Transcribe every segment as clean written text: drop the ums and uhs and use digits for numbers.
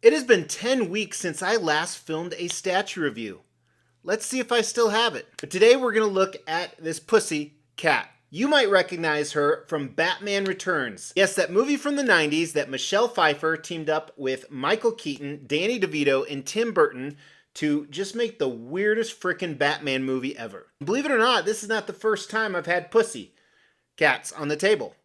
It has been 10 weeks since I last filmed a statue review. Let's see if I still have it. But today we're going to look at this pussy cat. You might recognize her from Batman Returns. Yes, that movie from the 90s that Michelle Pfeiffer teamed up with Michael Keaton, Danny DeVito, and Tim Burton to just make the weirdest frickin' Batman movie ever. Believe it or not, this is not the first time I've had pussy cats on the table.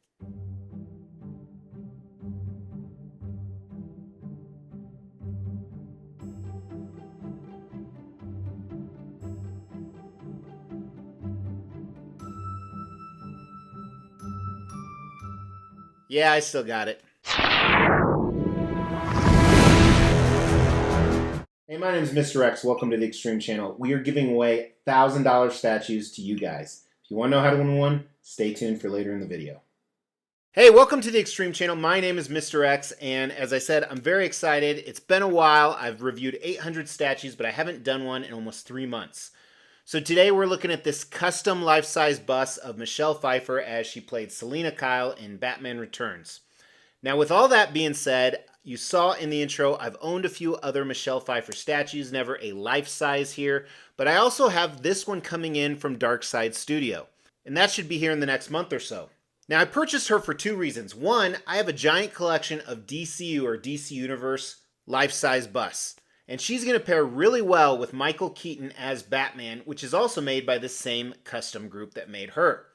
Yeah, I still got it. Hey, my name is Mr. X. Welcome to the Extreme Channel. We are giving away $1,000 statues to you guys. If you want to know how to win one, stay tuned for later in the video. Hey, welcome to the Extreme Channel. My name is Mr. X, and as I said, I'm very excited. It's been a while. I've reviewed 800 statues, but I haven't done one in almost 3 months. So today we're looking at this custom life-size bust of Michelle Pfeiffer as she played Selina Kyle in Batman Returns. Now, with all that being said, you saw in the intro, I've owned a few other Michelle Pfeiffer statues, never a life-size here, but I also have this one coming in from Darkside Studio, and that should be here in the next month or so. Now, I purchased her for 2 reasons. One, I have a giant collection of DCU or DC Universe life-size busts, and she's going to pair really well with Michael Keaton as Batman, which is also made by the same custom group that made her.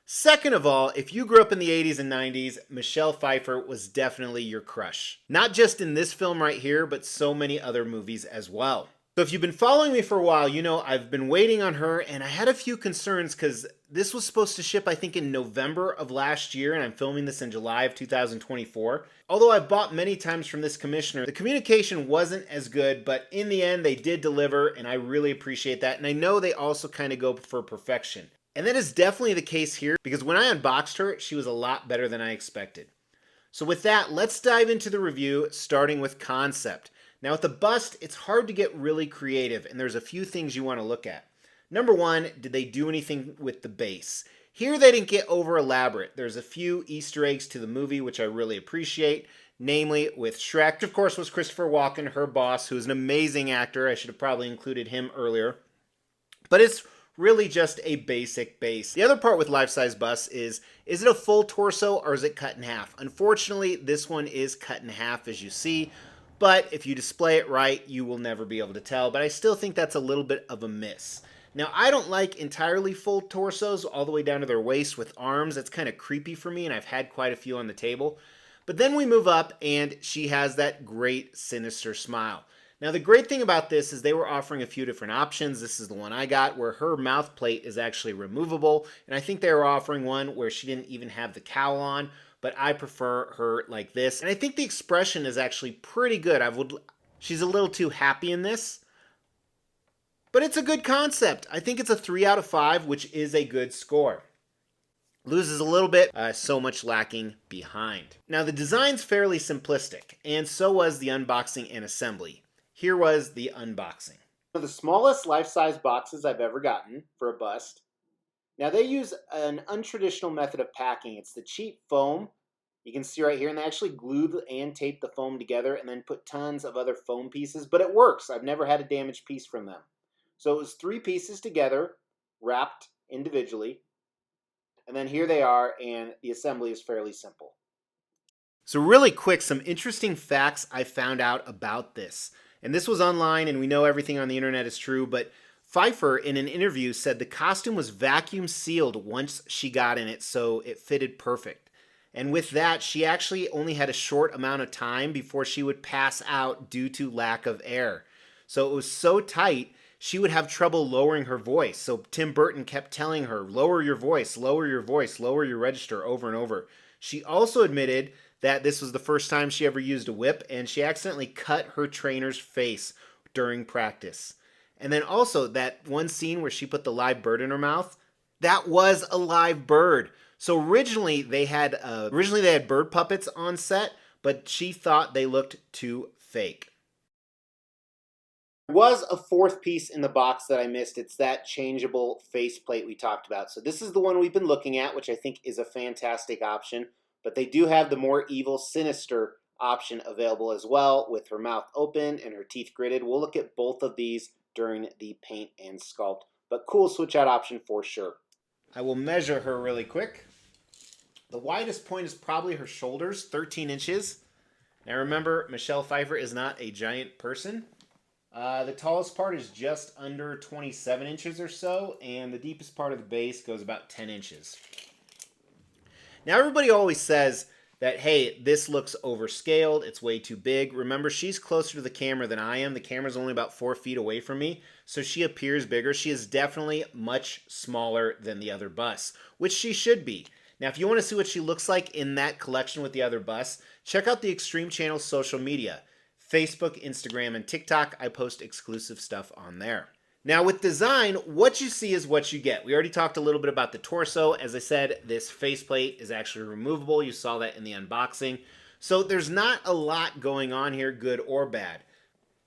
Second of all, if you grew up in the 80s and 90s, Michelle Pfeiffer was definitely your crush. Not just in this film right here, but so many other movies as well. So if you've been following me for a while, you know I've been waiting on her, and I had a few concerns because this was supposed to ship, I think, in November of last year, and I'm filming this in July of 2024. Although I've bought many times from this commissioner, the communication wasn't as good, but in the end, they did deliver, and I really appreciate that. And I know they also kind of go for perfection. And that is definitely the case here, because when I unboxed her, she was a lot better than I expected. So with that, let's dive into the review, starting with concept. Now with the bust, it's hard to get really creative, and there's a few things you want to look at. Number one, did they do anything with the base? Here they didn't get over elaborate. There's a few Easter eggs to the movie, which I really appreciate, namely with Shrek. Of course, was Christopher Walken, her boss, who is an amazing actor. I should have probably included him earlier. But it's really just a basic base. The other part with life-size busts is it a full torso or is it cut in half? Unfortunately, this one is cut in half, as you see. But if you display it right, you will never be able to tell. But I still think that's a little bit of a miss. Now, I don't like entirely full torsos all the way down to their waist with arms. That's kind of creepy for me, and I've had quite a few on the table. But then we move up, and she has that great sinister smile. Now, the great thing about this is they were offering a few different options. This is the one I got, where her mouth plate is actually removable. And I think they were offering one where she didn't even have the cowl on, but I prefer her like this. And I think the expression is actually pretty good. She's a little too happy in this, but it's a good concept. I think it's a 3 out of 5, which is a good score. Loses a little bit, so much lacking behind. Now, the design's fairly simplistic, and so was the unboxing and assembly. Here was the unboxing. One of the smallest life-size boxes I've ever gotten for a bust. Now, they use an untraditional method of packing. It's the cheap foam. You can see right here, and they actually glue and tape the foam together and then put tons of other foam pieces, but it works. I've never had a damaged piece from them. So it was 3 pieces together, wrapped individually, and then here they are, and the assembly is fairly simple. So really quick, some interesting facts I found out about this. And this was online, and we know everything on the internet is true, but Pfeiffer, in an interview, said the costume was vacuum sealed once she got in it, so it fitted perfect. And with that, she actually only had a short amount of time before she would pass out due to lack of air. So it was so tight, she would have trouble lowering her voice. So Tim Burton kept telling her, lower your voice, lower your voice, lower your register over and over. She also admitted that this was the first time she ever used a whip, and she accidentally cut her trainer's face during practice. And then also that one scene where she put the live bird in her mouth, that was a live bird. So originally they had bird puppets on set, but she thought they looked too fake. There was a 4th piece in the box that I missed. It's that changeable faceplate we talked about. So this is the one we've been looking at, which I think is a fantastic option. But they do have the more evil, sinister option available as well with her mouth open and her teeth gritted. We'll look at both of these during the paint and sculpt, but cool switch out option for sure. I will measure her really quick. The widest point is probably her shoulders, 13 inches. Now remember, Michelle Pfeiffer is not a giant person. The tallest part is just under 27 inches or so, and the deepest part of the base goes about 10 inches. Now everybody always says that, hey, this looks overscaled, it's way too big. Remember, she's closer to the camera than I am. The camera's only about 4 feet away from me, so she appears bigger. She is definitely much smaller than the other bus, which she should be. Now, if you want to see what she looks like in that collection with the other bus, check out the Extreme Channel's social media. Facebook, Instagram, and TikTok. I post exclusive stuff on there. Now with design, what you see is what you get. We already talked a little bit about the torso. As I said, this faceplate is actually removable. You saw that in the unboxing. So there's not a lot going on here, good or bad.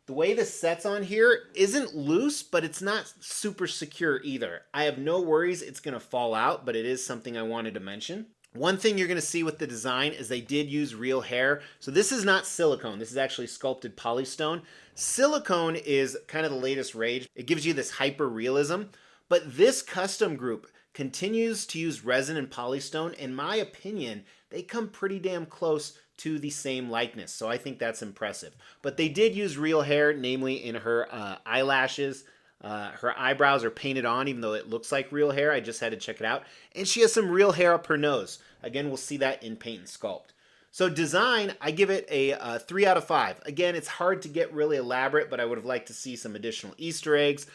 The way this sets on here isn't loose, but it's not super secure either. I have no worries it's going to fall out, but it is something I wanted to mention. One thing you're going to see with the design is they did use real hair. So this is not silicone. This is actually sculpted polystone. Silicone is kind of the latest rage. It gives you this hyper realism, but this custom group continues to use resin and polystone. In my opinion, they come pretty damn close to the same likeness. So I think that's impressive. But they did use real hair, namely in her eyelashes. Her eyebrows are painted on, even though it looks like real hair. I just had to check it out. And she has some real hair up her nose. Again, we'll see that in paint and sculpt. So design, I give it a 3 out of 5. Again, it's hard to get really elaborate, but I would have liked to see some additional Easter eggs.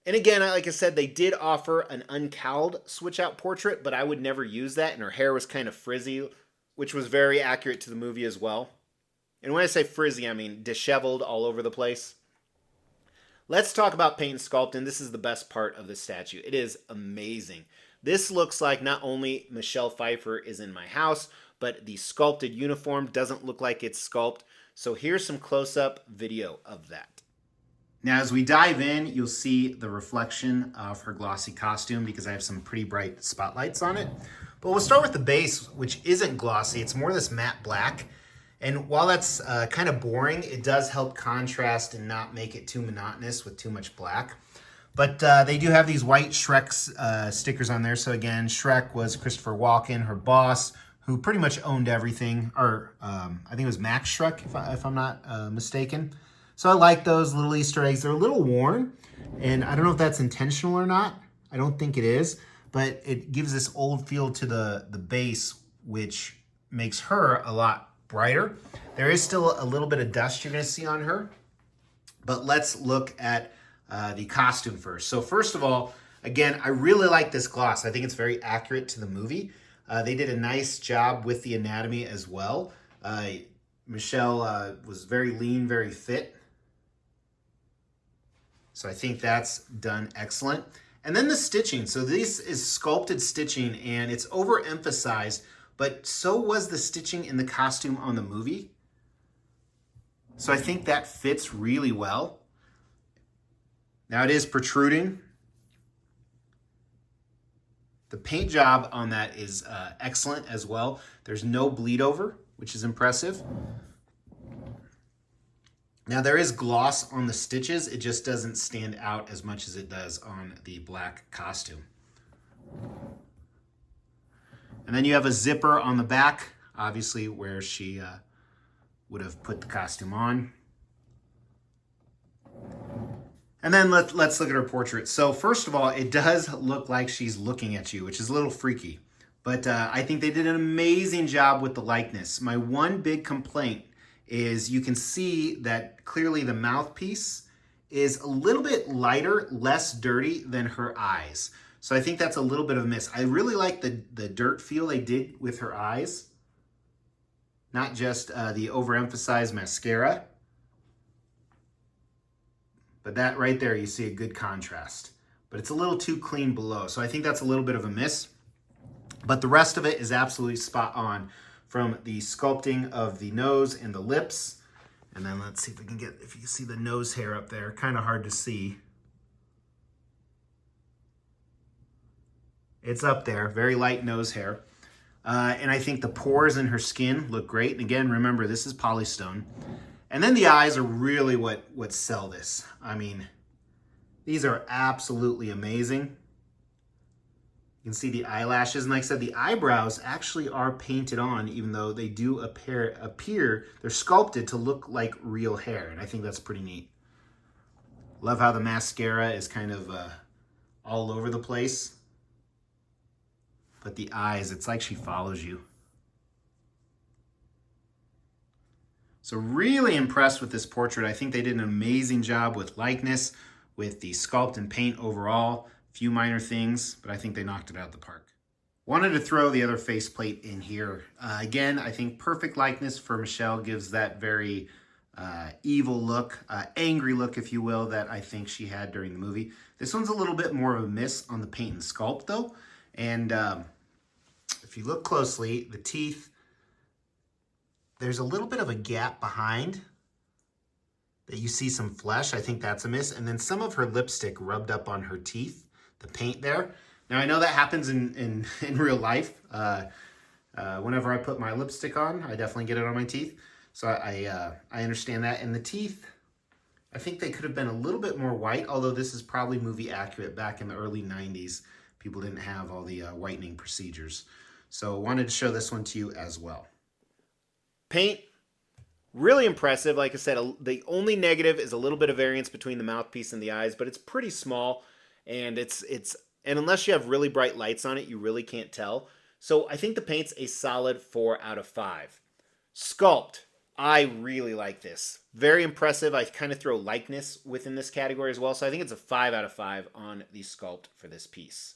And again, like I said, they did offer an uncowled switch out portrait, but I would never use that. And her hair was kind of frizzy, which was very accurate to the movie as well. And when I say frizzy, I mean disheveled all over the place. Let's talk about paint and sculpt, and this is the best part of this statue. It is amazing. This looks like not only Michelle Pfeiffer is in my house, but the sculpted uniform doesn't look like it's sculpted. So here's some close-up video of that. Now as we dive in, you'll see the reflection of her glossy costume because I have some pretty bright spotlights on it. But we'll start with the base, which isn't glossy. It's more this matte black. And while that's kind of boring, it does help contrast and not make it too monotonous with too much black. But they do have these white Shrek stickers on there. So again, Shrek was Christopher Walken, her boss, who pretty much owned everything. Or I think it was Max Shrek, if I'm not mistaken. So I like those little Easter eggs. They're a little worn, and I don't know if that's intentional or not. I don't think it is, but it gives this old feel to the base, which makes her a lot brighter. There is still a little bit of dust you're going to see on her, but let's look at the costume first. So first of all, again, I really like this gloss. I think it's very accurate to the movie. They did a nice job with the anatomy as well. Michelle was very lean, very fit. So I think that's done excellent. And then the stitching. So this is sculpted stitching, and it's overemphasized, but so was the stitching in the costume on the movie. So I think that fits really well. Now it is protruding. The paint job on that is excellent as well. There's no bleed over, which is impressive. Now there is gloss on the stitches. It just doesn't stand out as much as it does on the black costume. And then you have a zipper on the back, obviously where she would have put the costume on. And then let's look at her portrait. So first of all, it does look like she's looking at you, which is a little freaky. But I think they did an amazing job with the likeness. My one big complaint is you can see that clearly the mouthpiece is a little bit lighter, less dirty than her eyes. So I think that's a little bit of a miss. I really like the dirt feel they did with her eyes, not just the overemphasized mascara. But that right there, you see a good contrast. But it's a little too clean below. So I think that's a little bit of a miss. But the rest of it is absolutely spot on, from the sculpting of the nose and the lips. And then let's see if we can get, if you see the nose hair up there, kind of hard to see. It's up there, very light nose hair. And I think the pores in her skin look great. And again, remember, this is polystone. And then the eyes are really what sell this. I mean, these are absolutely amazing. You can see the eyelashes, and like I said, the eyebrows actually are painted on, even though they do appear they're sculpted to look like real hair, and I think that's pretty neat. Love how the mascara is kind of all over the place. But the eyes, it's like she follows you. So really impressed with this portrait. I think they did an amazing job with likeness, with the sculpt and paint overall. A few minor things, but I think they knocked it out of the park. Wanted to throw the other faceplate in here. Again, I think perfect likeness for Michelle gives that very evil look, angry look, if you will, that I think she had during the movie. This one's a little bit more of a miss on the paint and sculpt, though. And if you look closely, the teeth, there's a little bit of a gap behind that you see some flesh. I think that's a miss. And then some of her lipstick rubbed up on her teeth, the paint there. Now, I know that happens in real life. Whenever I put my lipstick on, I definitely get it on my teeth. So I understand that. And the teeth, I think they could have been a little bit more white, although this is probably movie accurate. Back in the early 90s, people didn't have all the whitening procedures. So I wanted to show this one to you as well. Paint, really impressive. Like I said, the only negative is a little bit of variance between the mouthpiece and the eyes, but it's pretty small, and and unless you have really bright lights on it, you really can't tell. So I think the paint's a solid 4 out of 5. Sculpt, I really like this. Very impressive. I kind of throw likeness within this category as well, so I think it's a 5 out of 5 on the sculpt for this piece.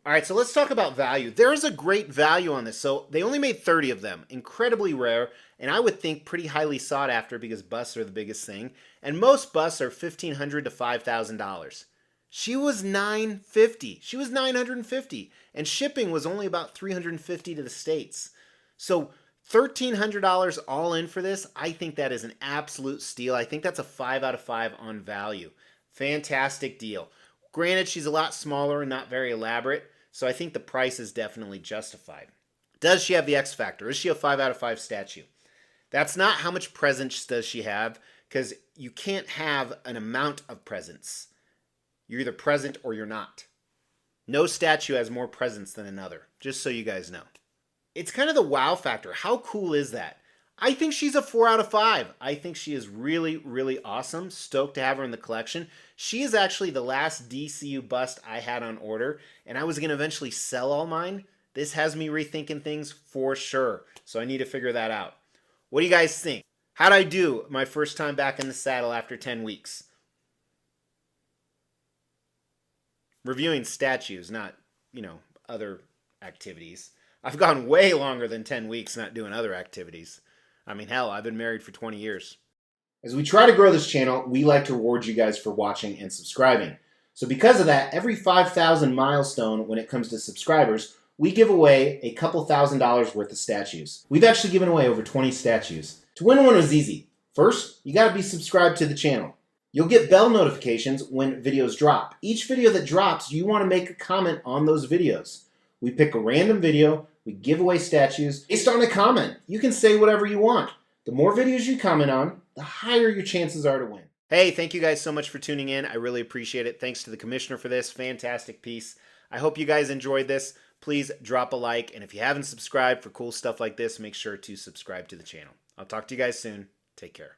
All right, so let's talk about value. There is a great value on this. So they only made 30 of them, incredibly rare, and I would think pretty highly sought after because busts are the biggest thing. And most busts are $1,500 to $5,000. She was $950. She was $950, and shipping was only about $350 to the States. So $1,300 all in for this, I think that is an absolute steal. I think that's a 5 out of 5 on value. Fantastic deal. Granted, she's a lot smaller and not very elaborate, so I think the price is definitely justified. Does she have the X factor? Is she a 5 out of 5 statue? That's not how much presence does she have, because you can't have an amount of presence. You're either present or you're not. No statue has more presence than another, just so you guys know. It's kind of the wow factor. How cool is that? I think she's a 4 out of 5. I think she is really, really awesome. Stoked to have her in the collection. She is actually the last DCU bust I had on order, and I was going to eventually sell all mine. This has me rethinking things for sure, so I need to figure that out. What do you guys think? How'd I do my first time back in the saddle after 10 weeks? Reviewing statues, not, other activities. I've gone way longer than 10 weeks not doing other activities. I mean, hell, I've been married for 20 years. As we try to grow this channel, we like to reward you guys for watching and subscribing. So because of that, every 5,000 milestone when it comes to subscribers, we give away a couple $1,000s worth of statues. We've actually given away over 20 statues. To win one is easy. First, you gotta be subscribed to the channel. You'll get bell notifications when videos drop. Each video that drops, you wanna make a comment on those videos. We pick a random video, we give away statues based on a comment. You can say whatever you want. The more videos you comment on, the higher your chances are to win. Hey, thank you guys so much for tuning in. I really appreciate it. Thanks to the commissioner for this fantastic piece. I hope you guys enjoyed this. Please drop a like, and if you haven't subscribed for cool stuff like this, make sure to subscribe to the channel. I'll talk to you guys soon. Take care.